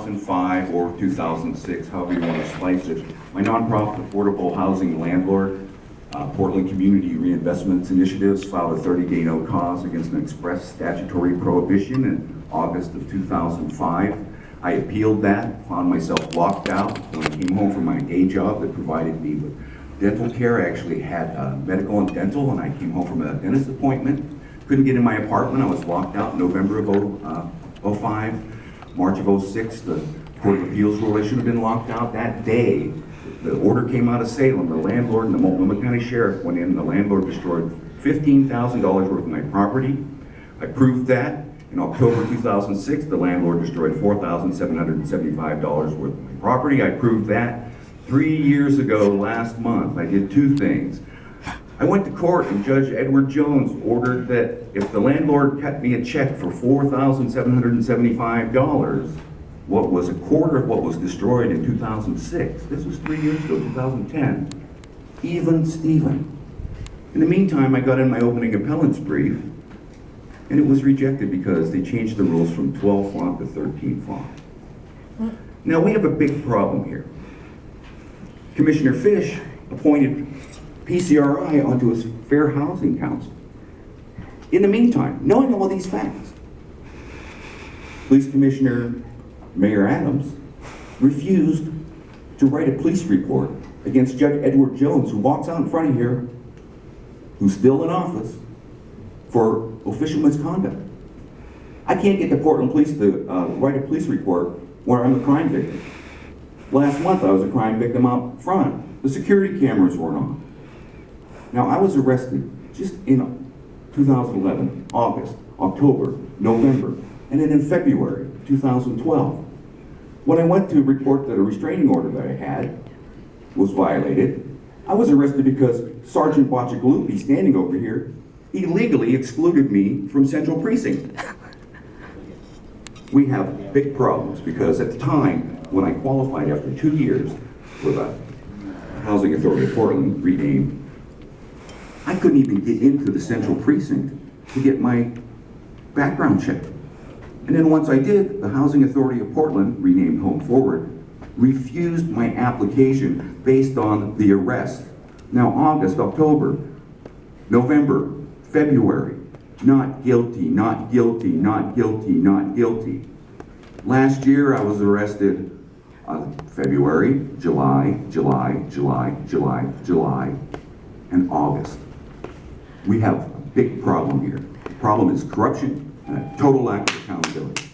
2005 or 2006, however you want to slice it. My nonprofit affordable housing landlord, Portland Community Reinvestments Initiatives, filed a 30-day no cause against an express statutory prohibition in August of 2005. I appealed that, found myself locked out when I came home from my day job that provided me with dental care. I actually had medical and dental, and I came home from a dentist appointment. Couldn't get in my apartment. I was locked out in November of 05. March of 06, the Court of Appeals ruled I should have been locked out. That day, the order came out of Salem. The landlord and the Multnomah County Sheriff went in, and the landlord destroyed $15,000 worth of my property. I proved that. In October 2006, the landlord destroyed $4,775 worth of my property. I proved that. 3 years ago, last month, I did two things. I went to court, and Judge Edward Jones ordered that if the landlord cut me a check for $4,775, what was a quarter of what was destroyed in 2006, this was 3 years ago, 2010, even Steven. In the meantime, I got in my opening appellant's brief, and it was rejected because they changed the rules from 12 font to 13 font. Now, we have a big problem here. Commissioner Fish appointed PCRI onto his Fair Housing Council. In the meantime, knowing all these facts, Police Commissioner Mayor Adams refused to write a police report against Judge Edward Jones, who walks out in front of here, who's still in office, for official misconduct. I can't get the Portland Police to write a police report where I'm a crime victim. Last month I was a crime victim out front. The security cameras weren't on. Now, I was arrested just in 2011, August, October, November, and then in February 2012. When I went to report that a restraining order that I had was violated, I was arrested because Sergeant Bocciagalupi, standing over here, illegally excluded me from Central Precinct. We have big problems because at the time, when I qualified after 2 years for the Housing Authority of Portland, renamed, I couldn't even get into the Central Precinct to get my background check. And then once I did, the Housing Authority of Portland, renamed Home Forward, refused my application based on the arrest. Now, August, October, November, February, not guilty, not guilty, not guilty, not guilty. Last year, I was arrested February, July, and August. We have a big problem here. The problem is corruption and a total lack of accountability.